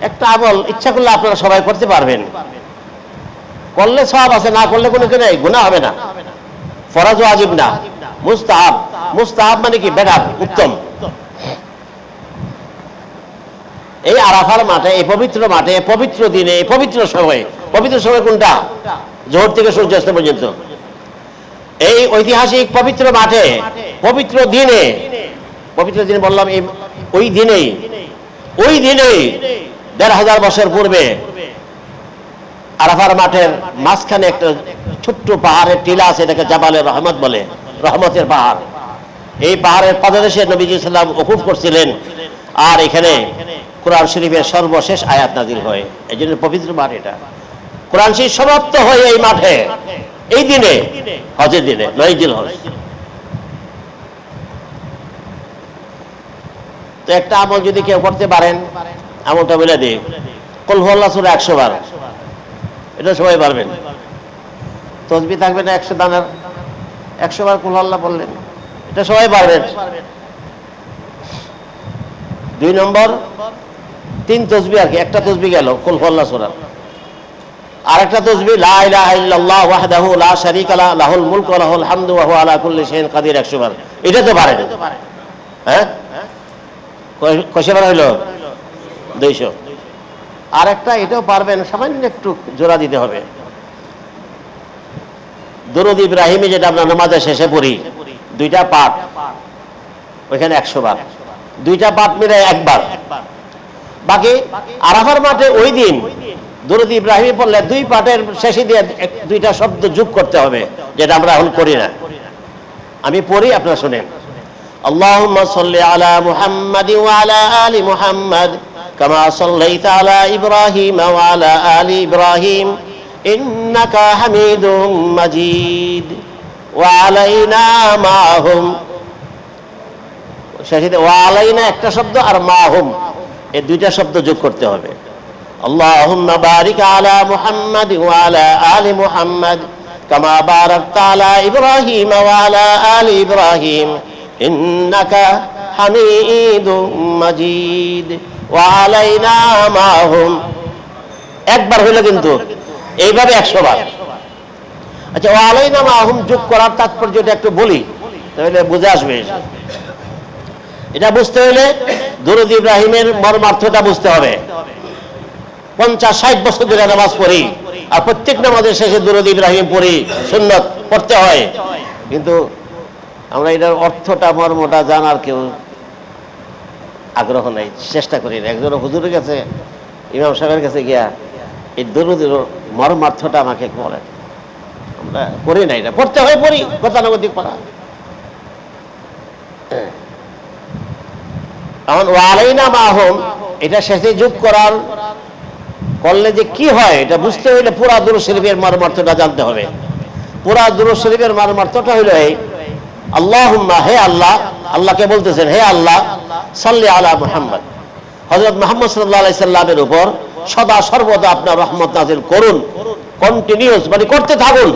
একটা আমল ইচ্ছা করলে আপনারা সবাই করতে পারবেন, করলে সওয়াব আছে, না করলে কোনো কি নাই, গুনাহ হবে না। ফরজ ওয়াজিব না, মুস্তাহাব। মুস্তাহাব মানে কি? বেটার, উত্তম। এই আরাফার মাঠে, এই পবিত্র মাঠে, পবিত্র দিনে, পবিত্র সময়ে, পবিত্র সময় কোনটা? জোহর থেকে সূর্যাস্ত পর্যন্ত। এই ঐতিহাসিক পবিত্র মাঠে, পবিত্র দিনে, পবিত্র দিনে বললাম, ওই দিনেই ১,৫০০ বছর পূর্বে আরাফার মাঠের মাঝখানে একটা ছোট্ট পাহাড়ের টিলা আছে, এটাকে জাবালে রহমত বলে, রহমতের পাহাড়। এই পাহাড়ের পাদদেশে নবীজি সাল্লাল্লাহু আলাইহি ওয়াসাল্লাম ওকুফ করছিলেন, আর এখানে কোরআন শরীফের সর্বশেষ আয়াত নাযিল হয়। এই জন্য পবিত্র মাঠ এটা। কোরআন শরীফ সমাপ্ত হয় এই মাঠে, এই দিনে, হজের দিনে, ৯ জিলহজ। তো একটা আমল যদি কেউ করতে পারেন, আমলটা বলে দিই, কুল হুয়াল্লাহু সূরা ১০০ বার, এটা সবাই পারবেন। তসবিহ থাকবে না ১০০ দানার, ১০০ বার কুল হুয়াল্লাহ বললেন, এটা সবাই পারবেন। ২ নম্বর ৩ তসবিহ আর কি, একটা তসবিহ গেল কুল হুয়াল্লাহু সূরা, আরেকটা তসবিহ লা ইলাহা ইল্লাল্লাহ ওয়াহদাহু লা শারীকা লাহু লাহুল মুলকু ওয়া লাহুল হামদু ওয়া হুয়া আলা কুল্লি শাইইন কাদির ১০০ বার। এটা তো পারেন, হ্যাঁ? কয়শো বার হইল? ২০০। আর একটা এটাও পারবেন, সামান্য একটু জোড়া দিতে হবে। দুরূদ ইব্রাহিমী, যেটা আমরা নামাজের শেষে পড়ি, ২টা পাঠ, ওইখানে ১০০ বার, ২টা পাঠ মিলে একবার। বাকি আরাফার মাঠে ওই দিন দুরূদ ইব্রাহিমী পড়লে ২ পাঠের শেষে দিয়ে ২টা শব্দ যোগ করতে হবে, যেটা আমরা এখন করি না। আমি পড়ি, আপনারা শুনেন। আল্লাহুম্মা সাল্লি আলা মুহাম্মাদিন ওয়া আলা আলি মুহাম্মাদ কামা সাল্লাইতা আলা ইব্রাহিম ওয়া আলা আলি ইব্রাহিম ইন্নাকা হামিদুম মাজিদ ওয়া আলাইনা মাহুম। শেষে ওয়া আলাইনা একটা শব্দ, আর মাহুম এই ২টা শব্দ যোগ করতে হবে। আল্লাহুম্মা বারিক আলা মুহাম্মাদ ওয়া আলা আলি মুহাম্মাদ কামা বারাকতা আলা ইব্রাহিম ওয়া আলা আলি ইব্রাহিম ইন্নাকা হামিদুম মাজিদ ওয়া আলাইনা মাহুম। একবার হইলো, কিন্তু এইভাবে ১০০ বার। আচ্ছা, ওয়া আলাইনা মাহুম যোগ করার তাৎপর্যটা একটু বলি, তাহলে বুঝে আসবে। এটা বুঝতে হলে দুরূদ ইব্রাহিমের মর্মার্থটা বুঝতে হবে। ৫০-৬০ বছর ধরে নামাজ পড়ি, আর প্রত্যেক নামাজের শেষে দুরূদ ইব্রাহিম পড়ি, সুন্নত পড়তে হয়, কিন্তু আমরা এটার অর্থটা, মর্মটা জানার কেউ আগ্রহ নাই, চেষ্টা করি না। একজন হুজুরের কাছে, ইমাম সাহেবের কাছে গিয়া এই দুরূদের মর্মার্থটা আমাকে বলেন, আমরা করি না। এটা পড়তে হয়, পড়ি, গতানুগতিক পড়া। এখন ওয়া আলাইনা মাহুম এটা শেষে যোগ করলে যে কি হয়, এটা বুঝতে হইলে পুরা দুরূদ শরীফের মর্মার্থটা জানতে হবে। পুরা দুরূদ শরীফের মর্মার্থটা হইল এই, আল্লাহুম্মা, হে আল্লাহ, আল্লাহকে বলতেছেন, হে আল্লাহ, সাল্লি আলা মুহাম্মদ, হযরত মুহাম্মদ সাল্লাল্লাহু আলাইহি সাল্লামের উপর সদা সর্বদা আপনার রহমত নাযিল করুন, কন্টিনিউয়াস মানে করতে থাকুন।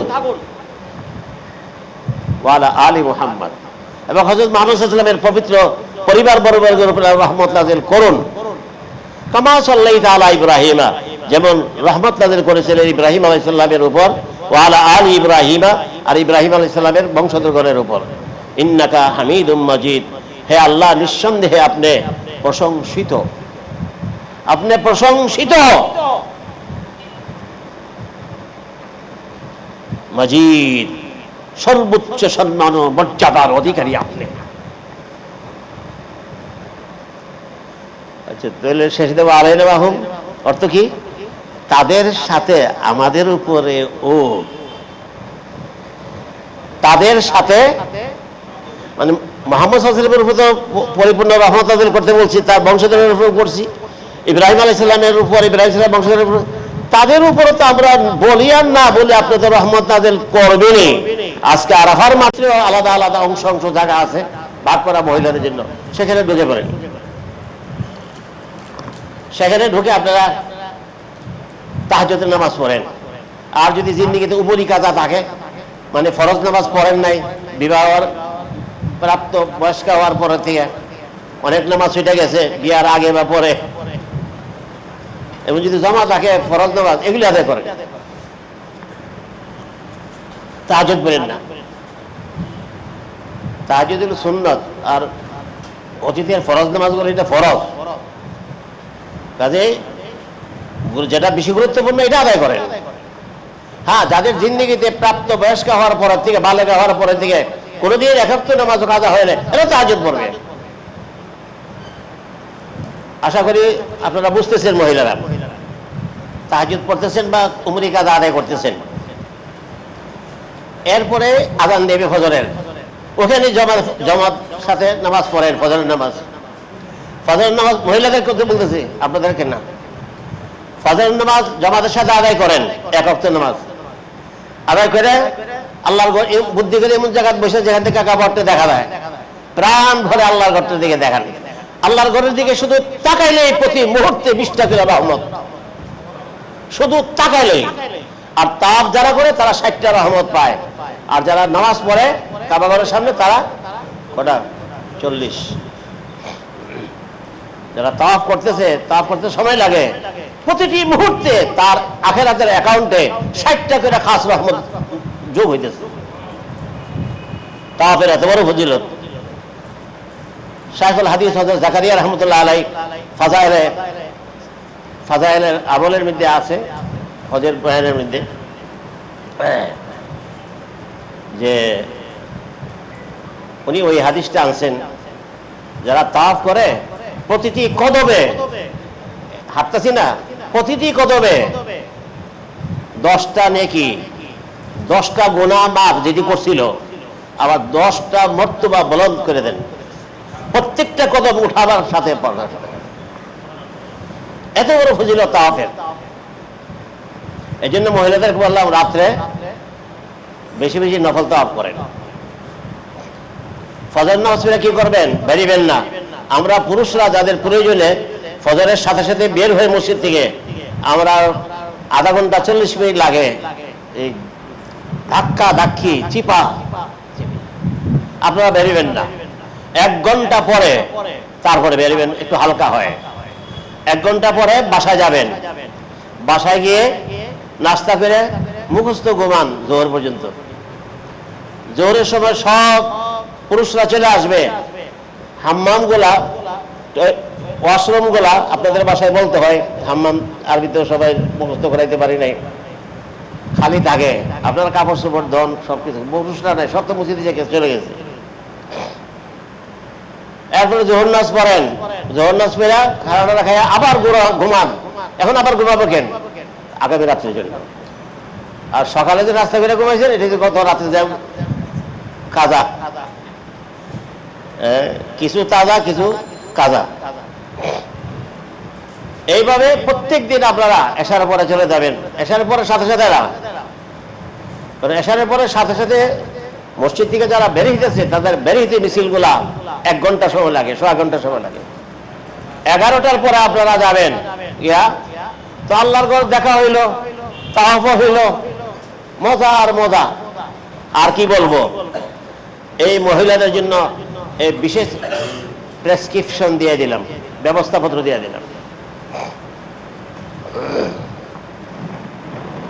ওয়া আলা আলি মুহাম্মদ, এবং হযরত মুহাম্মদ সাল্লাল্লাহু আলাইহি সাল্লামের পবিত্র পরিবার বর্গের উপর রহমত নাযিল করুন। কামা সাল্লাইতা আলা ইব্রাহিমা, যেমন রহমত নাযিল করেছিলেন ইব্রাহিম আলাইহিস সালামের উপর, ওয়া আলা আলি ইব্রাহিমা, আর ইব্রাহিম আলাইহিস সালামের বংশধরগণের উপর। ইন্নাকা হামিদুম মাজিদ, হে আল্লাহ, নিঃসন্দেহে আপনি প্রশংসিত, আপনি প্রশংসিত, মাজিদ, সর্বোচ্চ সম্মান ও মর্যাদার অধিকারী আপনি। আচ্ছা, তাহলে শেষ দেবো আলাইনা মাহুম অর্থ কি? তাদের সাথে আমাদের উপরে, ও তাদের সাথে মানে মুহাম্মদ সাল্লাল্লাহু আলাইহি ওয়াসাল্লামের উপর তো পরিপূর্ণ রহমত নাযিল করতে বলছি, তার বংশধরের উপর করছি, ইব্রাহিম আলাইহিস সালামের উপর, ইব্রাহিম সাল্লাল্লাহু বংশধরের উপর, তাদের উপরে তো আমরা বলি আর না বলি আপনি তো রহমত নাযিল করবেনই। আজকে আরাফার মাত্র আলাদা আলাদা অংশ জায়গা আছে ভাগ করা মহিলাদের জন্য, সেখানে ঢুকে পড়েন। সেখানে ঢুকে আপনারা তাহাজ্জুদের নামাজ পড়েন। আর যদি জিন্দেগিতে উপরি কাজা থাকে, মানে ফরজ নামাজ পড়েন নাই, বিবাহের প্রাপ্ত বয়স্ক হওয়ার পরে থেকে অনেক নামাজ ছুটে গেছে, বিয়ার আগে বা পরে, এবং যদি জমা থাকে ফরজ নামাজ এগুলি আদায় করেন, তাহাজ্জুদ বলেন না। তাহাজ্জুদ হলো সুন্নত, আর অতীতের ফরজ নামাজগুলো এটা ফরজ। কাজে যেটা বেশি গুরুত্বপূর্ণ এটা আদায় করেন। হ্যাঁ, যাদের জিন্দেগিতে প্রাপ্ত বয়স্ক হওয়ার পর থেকে, বালেগা হওয়ার পর থেকে কোনোদিন একাত্তর নামাজ কাজা হয় না, এটা তাহাজ্জুদ পড়বে। আশা করি আপনারা বুঝতেছেন, মহিলারা তাহাজ্জুদ পড়তেছেন বা উমরি কাজা আদায় করতেছেন। এরপরে আযান দেবে ফজরের, ওখানে জমাত সাথে নামাজ পড়েন, ফজরের নামাজ। ফজরের নামাজ মহিলাদের করতে বলতেছি, আপনাদেরকে না। ফজরের নামাজ জামাতের সাথে আদায় করেন, এক ওয়াক্ত নামাজ আদায় করে আল্লাহর বুদ্ধি করে এমন জায়গায় বসে যেখান থেকে কাবারটা দেখা যায়, প্রাণ ভরে আল্লাহর ঘরটার দিকে দেখান। আল্লাহর ঘরের দিকে শুধু তাকাইলেই প্রতি মুহূর্তে 20টা করে রহমত, শুধু তাকাইলেই। আর তাওয়াফ যারা করে তারা 60টা রহমত পায়। আর যারা নামাজ পড়ে কাবা ঘরের সামনে তারা কটা? 40। যারা তাওয়াফ করতেছে, তাওয়াফ করতে সময় লাগে, প্রতিটি মুহূর্তে তার আখিরাতের অ্যাকাউন্টে 60টা করে খাস রহমত যোগ হইতেছে। তাওয়াফের এত বড় ফজিলত। শাইখুল হাদিস হযরত জাকারিয়া রাহমাতুল্লাহ আলাইহি ফাজাইলের আমলের মধ্যে আছে, হজের বয়ানের মধ্যে, যে উনি ওই হাদিসটা আনছেন, যারা তাওয়াফ করে প্রতিটি কদমে, হাঁটতেছি না, প্রতিটি কদমে 10টা নেকি, 10টা গুনাহ মাফ যেটি করছিল, আবার 10টা মর্তবা বুলন্দ করে দেন প্রত্যেকটা কদম উঠাবার সাথে পড়ার সাথে। এত বড় ফজিলত তাওয়াফের। এই জন্য মহিলাদেরকে বললাম রাত্রে বেশি বেশি নফল তাওয়াফ করেন। ফজর নামাজ পড়ে কি করবেন? বেরিবেন না। আমরা পুরুষরা যাদের প্রয়োজনে ফজরের সাথে সাথে বের হয়ে মসজিদ থেকে, আমরা আধা ঘন্টা 40 মিনিট লাগে, এই ধাক্কা ধাক্কি চিপা, আপনারা বেরিবেন না। 1 ঘন্টা পরে তারপরে বেরিবেন, একটু হালকা হয়। 1 ঘন্টা পরে বাসায় যাবেন, বাসায় গিয়ে নাস্তা করে মুখস্থ ঘুমান জোহর পর্যন্ত। জোহরের সময় সব পুরুষরা চলে আসবে। হাম্মাম গুলা, ওয়াশরুম গুলা আপনাদের বাসায় বলতে হয়, হাম্মাম আরবিতেও সবাই মুখস্থ করাইতে পারি নাই, খালি থাকে। আপনার কাপড় চোপড় ধন সবকিছু, পুরুষরা নাই, সব তো মুছে দিয়ে চলে গেছে। এরপরে জোহর নামাজ পড়েন, জোহর নামাজ পড়া খাওয়া খাইয়া আবার ঘুমান। এখন আবার ঘুমাবো কেন? আগামী রাত্রের জন্য। আর সকালে যে রাস্তা করে ঘুমাইছেন, এটা গত রাত্রে যাও কাজা, কিছু তাজা কিছু কাজা। এইভাবে প্রত্যেক দিন আপনারা এশার পরে চলে যাবেন। এশার পরে সাথে সাথে এশারের পরে সাথে সাথে মসজিদ থেকে যারা বেরিয়েছে তাদের বেরিয়েতে মিছিলগুলা 1 ঘন্টা সময় লাগে, 1.5 ঘন্টা সময় লাগে। 11টার পরে আপনারা যাবেন, ইয়া তো আল্লাহর ঘর দেখা হইল, তাওয়াফ হইল, মজা আর মজা। আর কি বলবো, এই মহিলাদের জন্য এই বিশেষ প্রেসক্রিপশন দিয়ে দিলাম, ব্যবস্থাপত্র দিয়ে দিলাম।